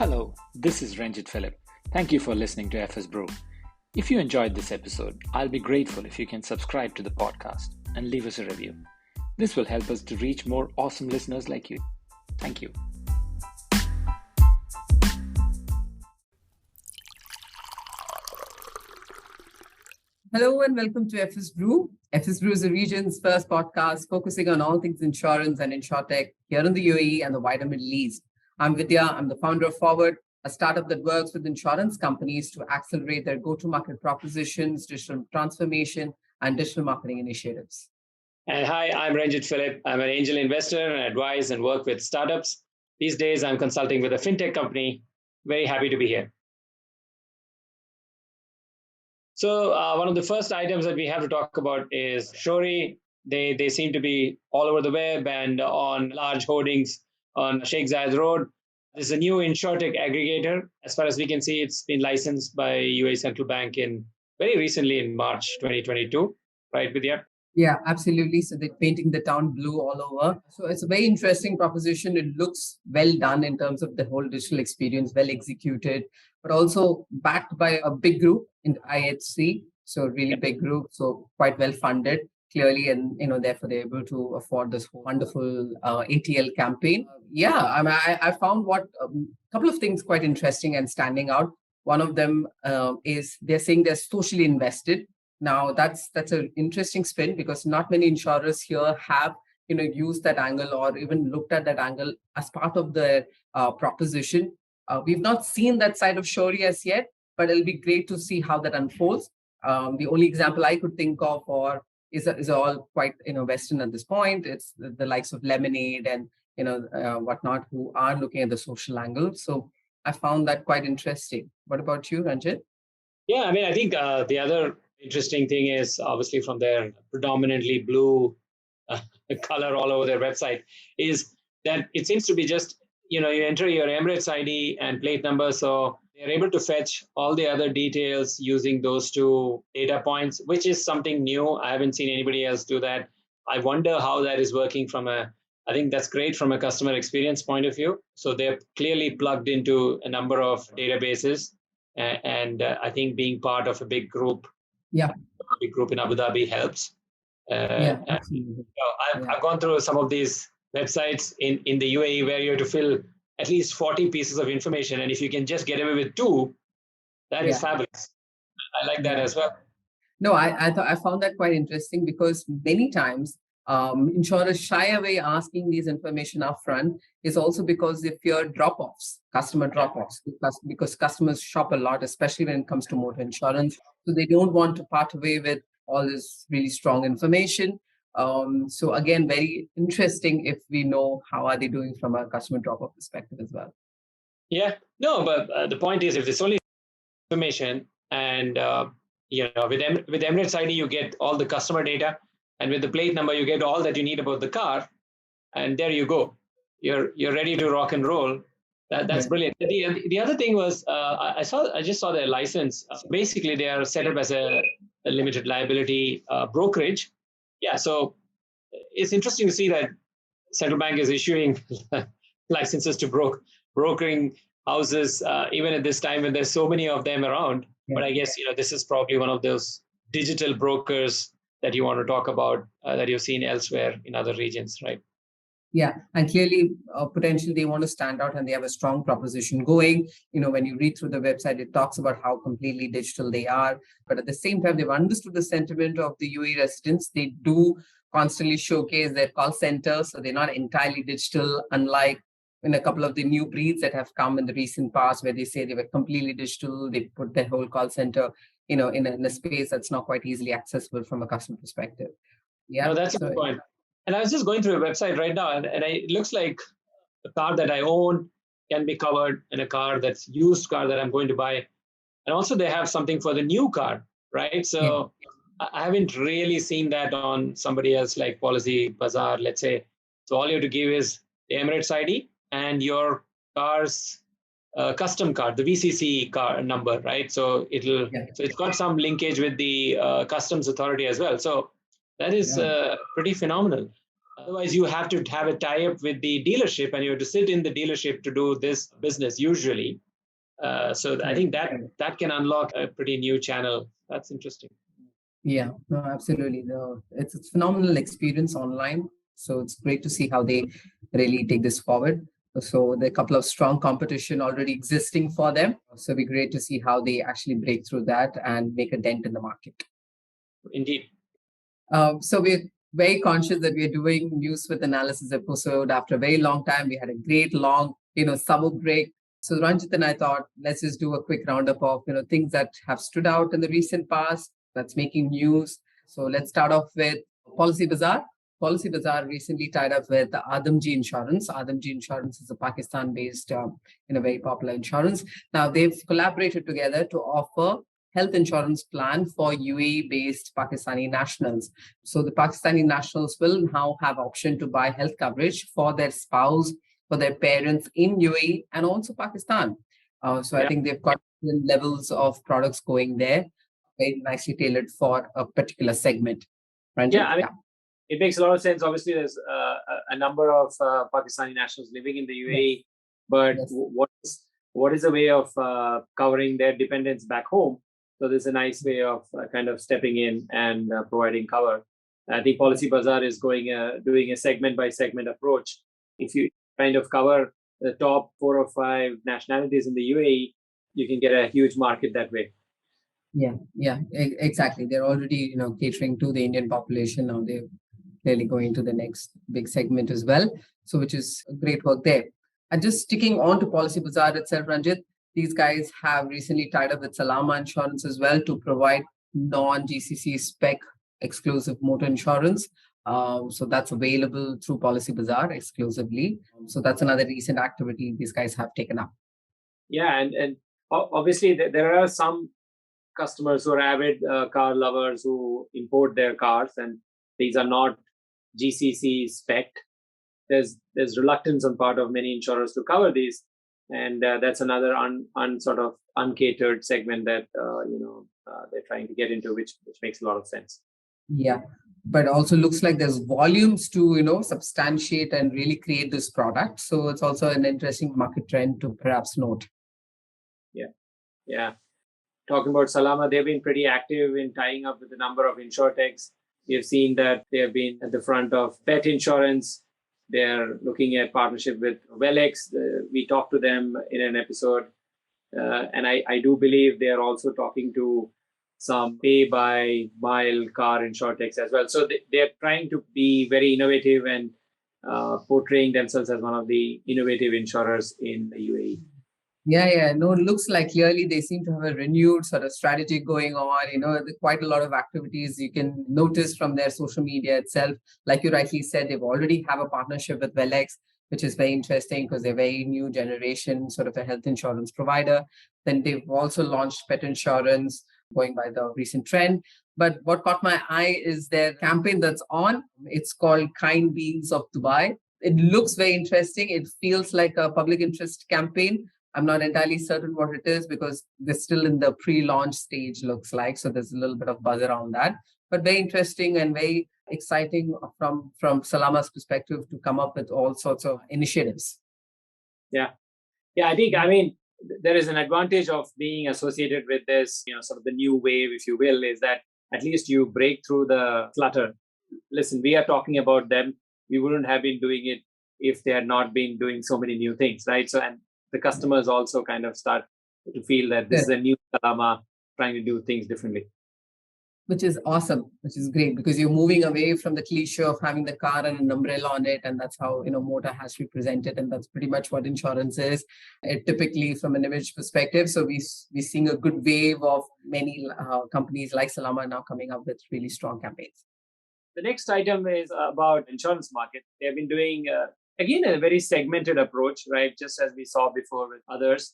Hello, this is Renjit Philip. Thank you for listening to FS Brew. If you enjoyed this episode, I'll be grateful if you can subscribe to the podcast and leave us a review. This will help us to reach more awesome listeners like you. Thank you. Hello and welcome to FS Brew. FS Brew is the region's first podcast focusing on all things insurance and insurtech here in the UAE and the wider Middle East. I'm Vidya. I'm the founder of Forward, a startup that works with insurance companies to accelerate their go-to-market propositions, digital transformation, and digital marketing initiatives. And hi, I'm Renjit Philip. I'm an angel investor and advise and work with startups. These days, I'm consulting with a fintech company. Very happy to be here. So one of the first items that we have to talk about is Shory. They seem to be all over the web and on large hoardings on Sheikh Zayed Road. This is a new insurtech aggregator. As far as we can see, it's been licensed by UAE Central Bank very recently in March 2022, right, Vidya? Yeah, absolutely. So they're painting the town blue all over. So it's a very interesting proposition. It looks well done in terms of the whole digital experience, well executed, but also backed by a big group in IHC. So really big group, so quite well funded, clearly, and therefore they're able to afford this wonderful ATL campaign. I found a couple of things quite interesting and standing out. One of them is they're saying they're socially invested. Now that's an interesting spin because not many insurers here have used that angle or even looked at that angle as part of their proposition. We've not seen that side of Shory as yet, but it'll be great to see how that unfolds. The only example I could think of is all quite Western at this point. It's the likes of Lemonade and whatnot who are looking at the social angle. So I found that quite interesting. What about you, Ranjit? Yeah, I think the other interesting thing is obviously from their predominantly blue color all over their website is that it seems to be just, you enter your Emirates ID and plate number. So they're able to fetch all the other details using those two data points, which is something new. I haven't seen anybody else do that. I wonder how that is working I think that's great from a customer experience point of view. So they're clearly plugged into a number of databases. And I think being part of a big group in Abu Dhabi helps. Absolutely. I've gone through some of these websites in the UAE where you have to fill at least 40 pieces of information. And if you can just get away with 2, that is fabulous. I like that as well. No, I found that quite interesting because many times insurers shy away asking these information upfront is also because they fear customer drop-offs, because customers shop a lot, especially when it comes to motor insurance. So they don't want to part away with all this really strong information. So again, very interesting if we know how are they doing from a customer drop-off perspective as well. Yeah, no, but the point is if it's only information and with Emirates ID, you get all the customer data. And with the plate number, you get all that you need about the car. And there you go. You're ready to rock and roll. That's brilliant. The other thing was, I just saw their license. Basically, they are set up as a limited liability brokerage. Yeah, so it's interesting to see that Central Bank is issuing licenses to brokering houses, even at this time when there's so many of them around. Yeah. But I guess, this is probably one of those digital brokers that you want to talk about that you've seen elsewhere in other regions, right? Yeah, and clearly, potentially they want to stand out and they have a strong proposition going. When you read through the website, it talks about how completely digital they are. But at the same time, they've understood the sentiment of the UAE residents. They do constantly showcase their call center. So they're not entirely digital, unlike in a couple of the new breeds that have come in the recent past where they say they were completely digital. They put their whole call center in a space that's not quite easily accessible from a customer perspective. Yeah, no, that's a good point. And I was just going through a website right now, and it looks like a car that I own can be covered, and a car that's used car that I'm going to buy. And also they have something for the new car, right? So I haven't really seen that on somebody else like Policybazaar, let's say. So all you have to give is the Emirates ID and your car's custom card, the VCC car number, right? So so it's got some linkage with the customs authority as well. So that is pretty phenomenal. Otherwise, you have to have a tie-up with the dealership, and you have to sit in the dealership to do this business usually. So I think that can unlock a pretty new channel. That's interesting. Yeah, no, absolutely. It's a phenomenal experience online. So it's great to see how they really take this forward. So there are a couple of strong competition already existing for them. So it'll be great to see how they actually break through that and make a dent in the market. Indeed. So we're very conscious that we're doing news with analysis episode after a very long time. We had a great long, summer break. So Ranjit and I thought, let's just do a quick roundup of, things that have stood out in the recent past that's making news. So let's start off with Policybazaar. Policybazaar recently tied up with the Adamjee Insurance. Adamjee Insurance is a Pakistan-based, very popular insurance. Now they've collaborated together to offer health insurance plan for UAE-based Pakistani nationals. So the Pakistani nationals will now have option to buy health coverage for their spouse, for their parents in UAE and also Pakistan. I think they've got levels of products going there, very nicely tailored for a particular segment. Ranjit? Yeah, I mean, it makes a lot of sense. Obviously, there's a number of Pakistani nationals living in the UAE, but what is a way of covering their dependents back home? So there's a nice way of kind of stepping in and providing cover. I think Policybazaar is doing a segment by segment approach. If you kind of cover the top 4 or 5 nationalities in the UAE, you can get a huge market that way. Yeah, exactly. They're already, catering to the Indian population. Now they're clearly going to the next big segment as well. So which is great work there. And just sticking on to Policybazaar itself, Ranjit, these guys have recently tied up with SALAMA Insurance as well to provide non-GCC spec exclusive motor insurance. So that's available through Policybazaar exclusively. So that's another recent activity these guys have taken up. Yeah, and obviously there are some customers who are avid car lovers who import their cars, and these are not GCC spec. There's reluctance on part of many insurers to cover these, and that's another sort of uncatered segment that they're trying to get into, which makes a lot of sense. Yeah, but also looks like there's volumes to substantiate and really create this product. So it's also an interesting market trend to perhaps note. Yeah. Talking about Salama, they've been pretty active in tying up with a number of insurtechs. We've seen that they have been at the front of pet insurance. They're looking at partnership with Welex. We talked to them in an episode. And I do believe they are also talking to some pay-by-mile car insurtechs as well. So they're trying to be very innovative and portraying themselves as one of the innovative insurers in the UAE. Yeah. No, it looks like clearly they seem to have a renewed sort of strategy going on. Quite a lot of activities you can notice from their social media itself. Like you rightly said, they've already have a partnership with Welex, which is very interesting because they're very new generation, sort of a health insurance provider. Then they've also launched pet insurance, going by the recent trend. But what caught my eye is their campaign that's on. It's called Kind Beings of Dubai. It looks very interesting. It feels like a public interest campaign. I'm not entirely certain what it is because they're still in the pre-launch stage, looks like. So there's a little bit of buzz around that. But very interesting and very exciting from Salama's perspective to come up with all sorts of initiatives. Yeah, I mean, there is an advantage of being associated with this, sort of the new wave, if you will, is that at least you break through the clutter. Listen, we are talking about them. We wouldn't have been doing it if they had not been doing so many new things, right? So, and the customers also kind of start to feel that this is a new Salama trying to do things differently. Which is awesome, which is great because you're moving away from the cliche of having the car and an umbrella on it. And that's how, motor has to be presented. And that's pretty much what insurance is, typically from an image perspective. So we're seeing a good wave of many companies like Salama now coming up with really strong campaigns. The next item is about insurance market. They've been doing, again, a very segmented approach, right? Just as we saw before with others,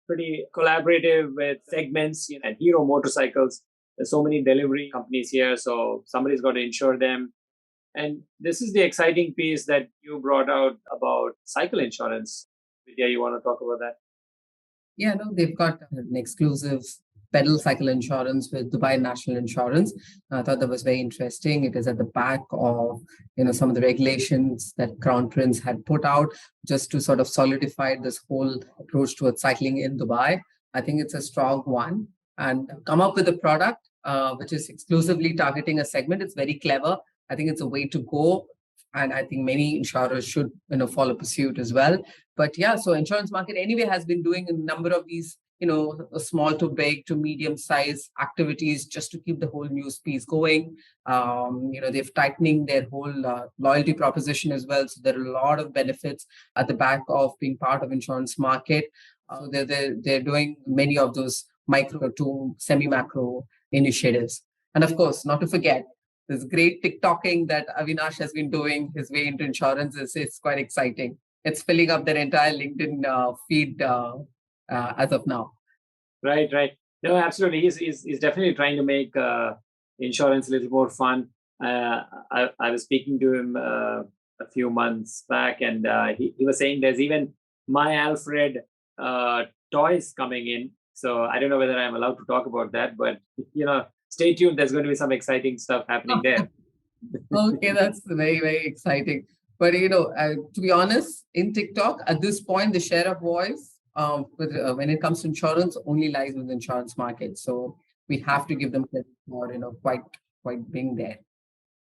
pretty collaborative with segments and Hero Motorcycles. There's so many delivery companies here, so somebody's got to insure them. And this is the exciting piece that you brought out about cycle insurance. Vidya, you want to talk about that? Yeah, no, they've got an exclusive pedal cycle insurance with Dubai National Insurance. I thought that was very interesting. It is at the back of some of the regulations that Crown Prince had put out just to sort of solidify this whole approach towards cycling in Dubai. I think it's a strong one, and come up with a product which is exclusively targeting a segment. It's very clever. I think it's a way to go. And I think many insurers should follow pursuit as well. But yeah, so insurance market anyway has been doing a number of these small to big to medium size activities just to keep the whole news piece going. They've tightening their whole loyalty proposition as well. So there are a lot of benefits at the back of being part of insurance market. So they're doing many of those micro to semi-macro initiatives. And of course, not to forget, this great TikToking that Avinash has been doing his way into insurance is quite exciting. It's filling up their entire LinkedIn feed as of now. Right. No, absolutely. He's definitely trying to make insurance a little more fun. I was speaking to him a few months back, and he was saying there's even My Alfred toys coming in. So I don't know whether I'm allowed to talk about that, but stay tuned. There's going to be some exciting stuff happening there. Okay, that's very, very exciting. But, to be honest, in TikTok, at this point, the share of voice when it comes to insurance only lies with the insurance market. So we have to give them credit for, quite being there.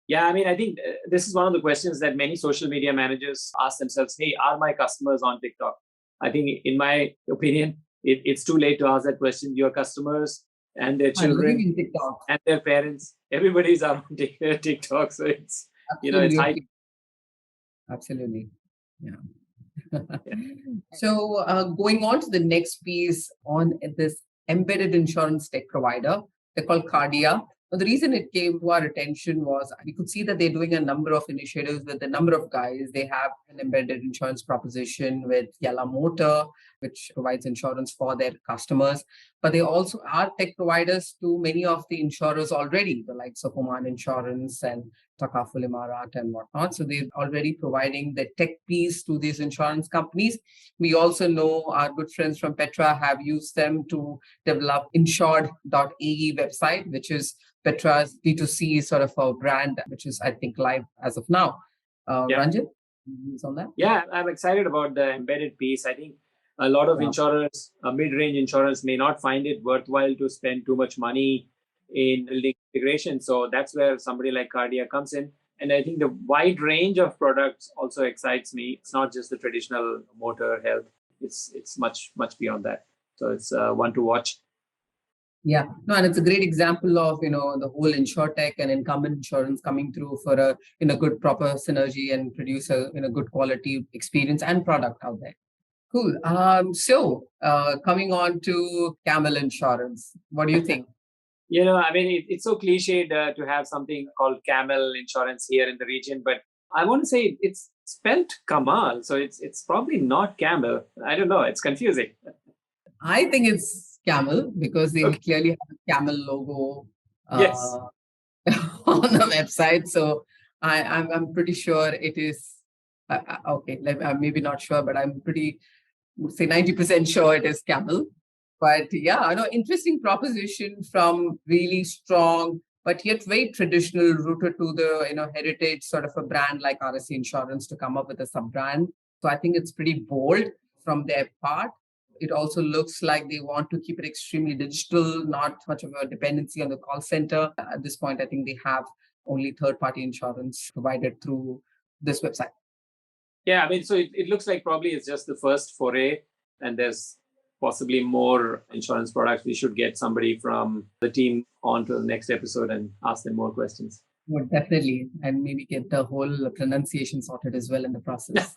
Yeah, I mean, I think this is one of the questions that many social media managers ask themselves. Hey, are my customers on TikTok? I think, in my opinion, it's too late to ask that question. Your customers and their children and their parents, everybody's on TikTok. So it's, it's high. Absolutely. Yeah. So going on to the next piece on this embedded insurance tech provider, they're called Cardia. Now, the reason it came to our attention was we could see that they're doing a number of initiatives with a number of guys. They have an embedded insurance proposition with Yalla Motor, which provides insurance for their customers. But they also are tech providers to many of the insurers already, the likes of Oman Insurance and Takaful Imarat and whatnot. So they're already providing the tech piece to these insurance companies. We also know our good friends from Petra have used them to develop insured.ae website, which is Petra's D2C sort of a brand, which is, I think, live as of now. Renjit, views on that? Yeah, I'm excited about the embedded piece. I think a lot of insurers, mid-range insurers, may not find it worthwhile to spend too much money in building integration. So that's where somebody like Cardia comes in. And I think the wide range of products also excites me. It's not just the traditional motor health. It's much beyond that. So it's one to watch. Yeah, no, and it's a great example of, the whole insurtech and incumbent insurance coming through for a good proper synergy and produce a good quality experience and product out there. Cool. So coming on to Camel Insurance, what do you think? I mean, it's so cliched to have something called Camel Insurance here in the region, but I want to say it's spelled Kamal, so it's probably not Camel. I don't know. It's confusing. I think it's Camel because they clearly have a camel logo yes. on the website. So I'm pretty sure it is. Okay, I'm maybe not sure, but I'm pretty, say 90% sure it is Camel. But yeah, interesting proposition from really strong, but yet very traditional, rooted to the heritage sort of a brand like RSC Insurance to come up with a sub-brand. So I think it's pretty bold from their part. It also looks like they want to keep it extremely digital, not much of a dependency on the call center. At this point, I think they have only third-party insurance provided through this website. Yeah, I mean, so it looks like probably it's just the first foray, and there's possibly more insurance products. We should get somebody from the team on to the next episode and ask them more questions. Well, definitely. And maybe get the whole pronunciation sorted as well in the process.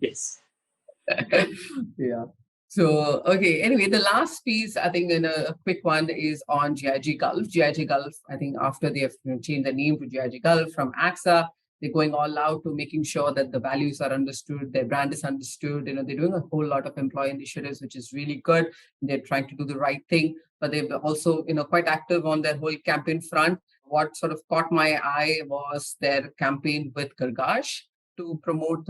Yes. Yeah. So, okay. Anyway, the last piece, I think, in a quick one is on GIG Gulf. GIG Gulf, I think after they have changed the name to GIG Gulf from AXA, they're going all out to making sure that the values are understood, their brand is understood. They're doing a whole lot of employee initiatives, which is really good. They're trying to do the right thing, but they've also, quite active on their whole campaign front. What sort of caught my eye was their campaign with Gargash. to promote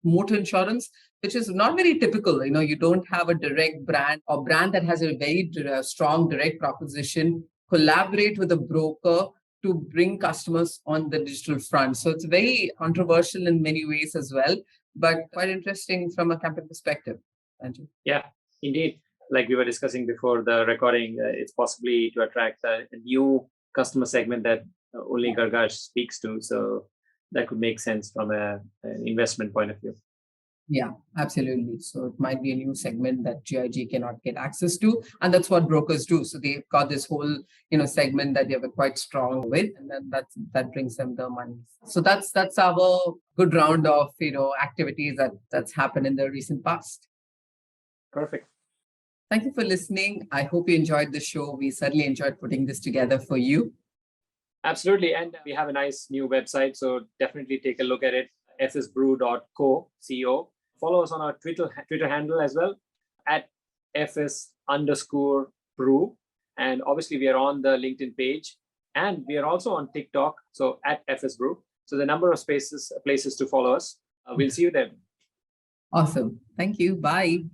motor insurance, which is not very typical. You don't have a direct brand or brand that has a very strong direct proposition, collaborate with a broker to bring customers on the digital front. So it's very controversial in many ways as well, but quite interesting from a campaign perspective. Andrew. Yeah, indeed. Like we were discussing before the recording, it's possibly to attract a new customer segment that only Gargash speaks to. So that could make sense from an investment point of view. Yeah, absolutely. So it might be a new segment that GIG cannot get access to. And that's what brokers do. So they've got this whole, segment that they were quite strong with, and then that brings them the money. So that's our good round of, activities that's happened in the recent past. Perfect. Thank you for listening. I hope you enjoyed the show. We certainly enjoyed putting this together for you. Absolutely. And we have a nice new website. So definitely take a look at it. fsbrew.co. Follow us on our Twitter handle as well at @fs_brew. And obviously we are on the LinkedIn page and we are also on TikTok. So at @fsbrew. So the number of places to follow us. We'll see you then. Awesome. Thank you. Bye.